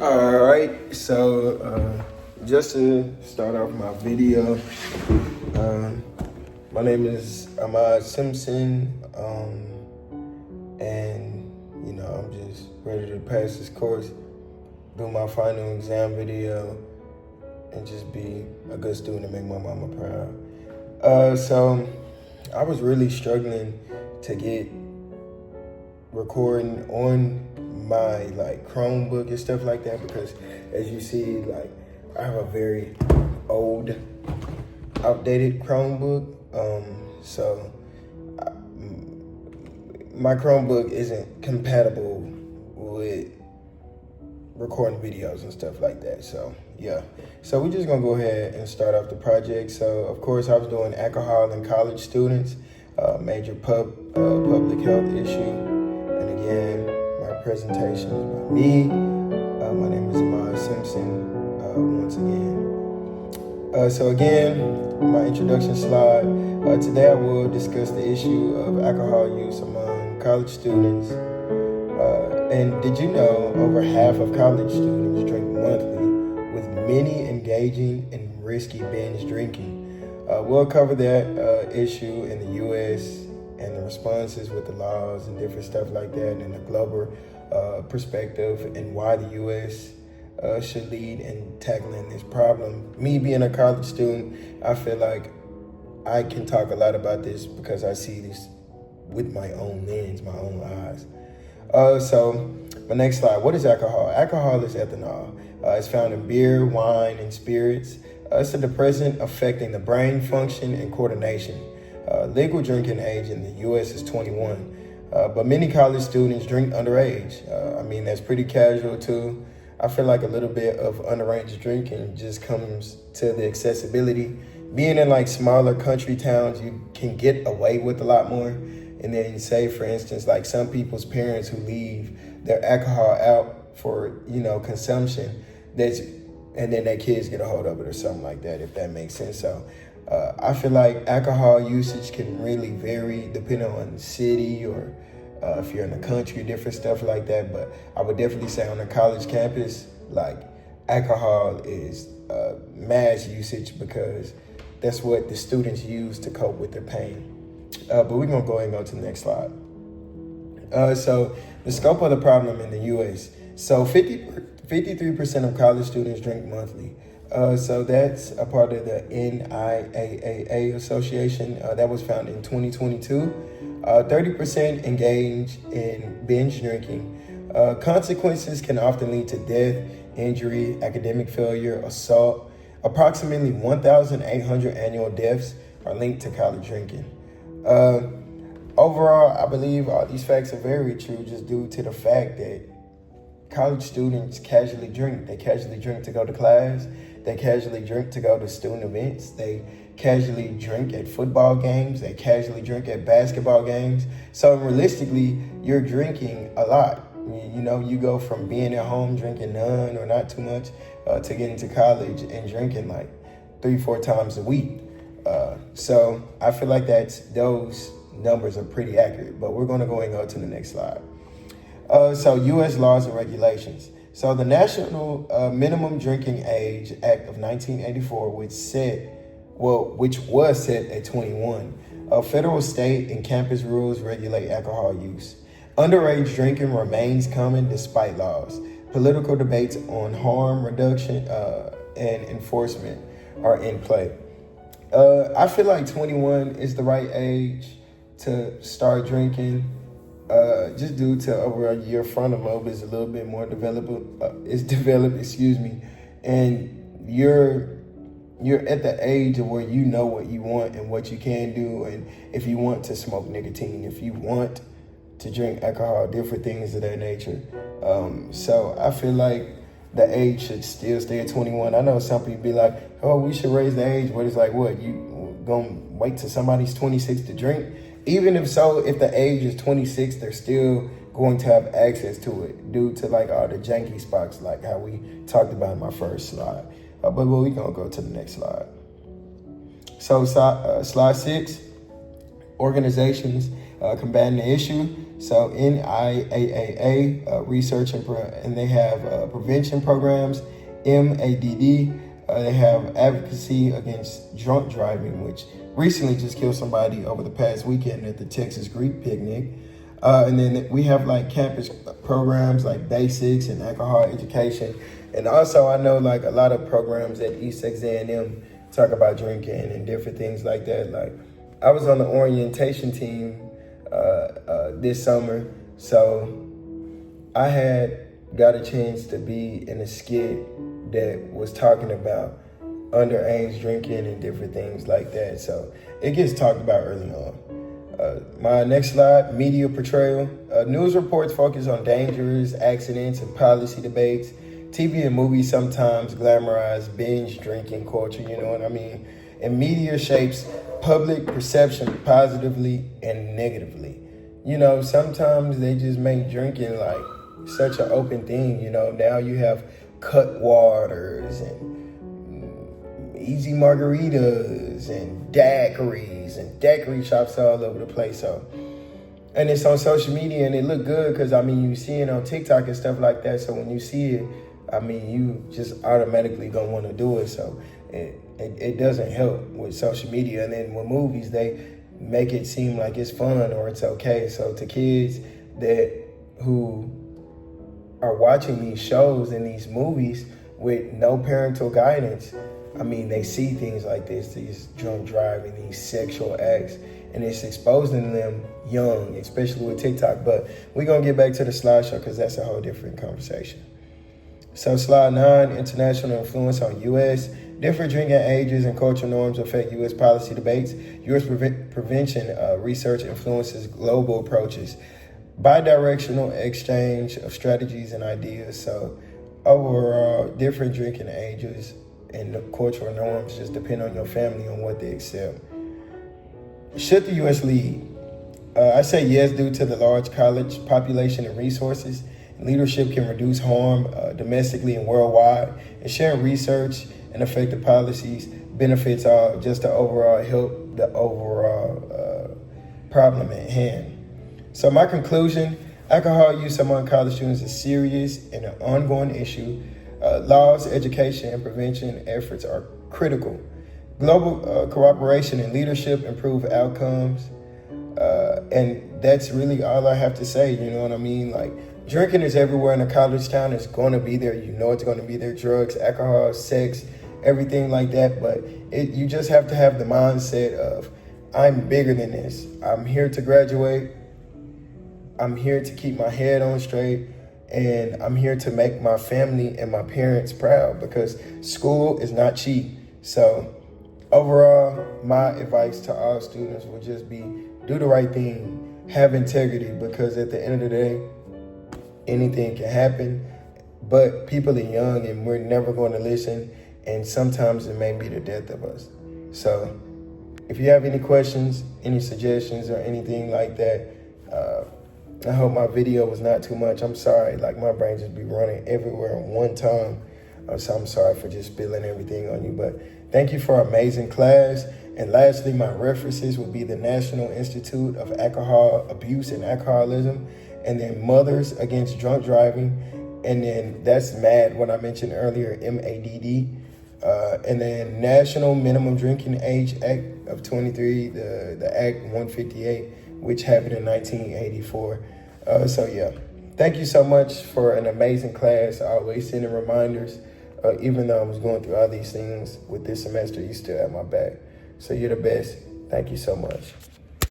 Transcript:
All right, so just to start off my video, um, my name is Ahmad Simpson, and I'm just ready to pass this course, do my final exam video, and just be a good student and make my mama proud. So I was really struggling to get recording on my Chromebook and stuff like that, because as you see, I have a very old, outdated Chromebook. So my Chromebook isn't compatible with recording videos and stuff like that. So yeah, so we're just gonna go ahead and start off the project. So of course I was doing alcohol in college students, major public health issue. And again, my presentation is by me. My name is Ahmad Simpson, once again. So again, my introduction slide. Today I will discuss the issue of alcohol use among college students. And did you know over half of college students drink monthly, with many engaging in risky binge drinking? We'll cover that issue in the U.S. and the responses with the laws and different stuff like that, and the global perspective, and why the U.S. Should lead in tackling this problem. Me being a college student, I feel like I can talk a lot about this because I see this with my own lens, my own eyes. So my next slide, what is alcohol? Alcohol is ethanol. It's found in beer, wine, and spirits. It's a depressant affecting the brain function and coordination. Legal drinking age in the U.S. is 21, but many college students drink underage. That's pretty casual too. I feel like a little bit of underage drinking just comes to the accessibility. Being in smaller country towns, you can get away with a lot more. And then say, for instance, some people's parents who leave their alcohol out for, consumption, and then their kids get a hold of it or something like that, if that makes sense. So I feel like alcohol usage can really vary depending on the city, or if you're in the country, different stuff like that. But I would definitely say on a college campus, alcohol is mass usage, because that's what the students use to cope with their pain. But we're going to go ahead and go to the next slide. So the scope of the problem in the U.S. So 53% of college students drink monthly. So that's a part of the NIAAA Association that was founded in 2022. 30% engage in binge drinking. Consequences can often lead to death, injury, academic failure, assault. Approximately 1,800 annual deaths are linked to college drinking. Overall, I believe all these facts are very true, just due to the fact that college students casually drink. They casually drink to go to class. They casually drink to go to student events. They casually drink at football games. They casually drink at basketball games. So realistically, you're drinking a lot. You go from being at home drinking none or not too much to getting to college and drinking 3-4 times a week. So I feel like those numbers are pretty accurate, but we're going to go and go to the next slide. So U.S. laws and regulations. So the National Minimum Drinking Age Act of 1984, which was set at 21. Federal, state, and campus rules regulate alcohol use. Underage drinking remains common despite laws. Political debates on harm reduction and enforcement are in play. I feel like 21 is the right age to start drinking, just due to over your frontal lobe is a little bit more developed, and you're at the age of where you know what you want and what you can do, and if you want to smoke nicotine, if you want to drink alcohol, different things of that nature. So I feel like the age should still stay at 21. I know some people be like, oh, we should raise the age, but it's what, you gonna wait till somebody's 26 to drink? Even if the age is 26, they're still going to have access to it due to all the janky spots, how we talked about in my first slide. But we're gonna go to the next slide. So slide 6, organizations combating the issue. So NIAAA research and they have prevention programs. MADD, they have advocacy against drunk driving, which recently just killed somebody over the past weekend at the Texas Greek picnic. And then we have like campus programs like basics and alcohol education. And also I know like a lot of programs at East Texas A&M talk about drinking and different things like that. Like I was on the orientation team this summer, so I had got a chance to be in a skit that was talking about underage drinking and different things like that. So it gets talked about early on. My next slide, media portrayal. News reports focus on dangers, accidents, and policy debates. TV and movies sometimes glamorize binge drinking culture, you know what I mean? And media shapes public perception positively and negatively. You know, sometimes they just make drinking like such an open thing, you know. Now you have cut waters and easy margaritas and daiquiri shops all over the place. So, and it's on social media and it look good because I mean you see it on TikTok and stuff like that. So when you see it, I mean you just automatically gonna want to do it. So it doesn't help with social media. And then with movies, they make it seem like it's fun or it's okay. So to kids who are watching these shows and these movies with no parental guidance, I mean, they see things like this, these drunk driving, these sexual acts, and it's exposing them young, especially with TikTok. But we're going to get back to the slideshow because that's a whole different conversation. So slide 9, international influence on U.S. Different drinking ages and cultural norms affect U.S. policy debates. U.S. prevention research influences global approaches. Bidirectional exchange of strategies and ideas. So overall, different drinking ages and the cultural norms just depend on your family on what they accept. Should the U.S. lead? I say yes due to the large college population and resources. Leadership can reduce harm domestically and worldwide, and sharing research and effective policies benefits all just to overall help the overall problem at hand. So my conclusion, alcohol use among college students is serious and an ongoing issue. Laws, education, and prevention efforts are critical. Global cooperation and leadership improve outcomes. And that's really all I have to say, you know what I mean? Like, drinking is everywhere in a college town. It's going to be there. You know it's going to be there. Drugs, alcohol, sex, everything like that. But you just have to have the mindset of, I'm bigger than this. I'm here to graduate. I'm here to keep my head on straight. And I'm here to make my family and my parents proud because school is not cheap. So overall, my advice to all students would just be do the right thing, have integrity, because at the end of the day, anything can happen. But people are young and we're never going to listen. And sometimes it may be the death of us. So if you have any questions, any suggestions or anything like that, I hope my video was not too much. I'm sorry, like my brain just be running everywhere at one time. So I'm sorry for just spilling everything on you, but thank you for an amazing class. And lastly, my references would be the National Institute of Alcohol Abuse and Alcoholism, and then Mothers Against Drunk Driving, and then that's MAD, what I mentioned earlier, MADD, and then National Minimum Drinking Age Act of 23, the Act 158, which happened in 1984. So yeah, thank you so much for an amazing class. I always sending reminders. Even though I was going through all these things with this semester, you still have my back. So you're the best. Thank you so much.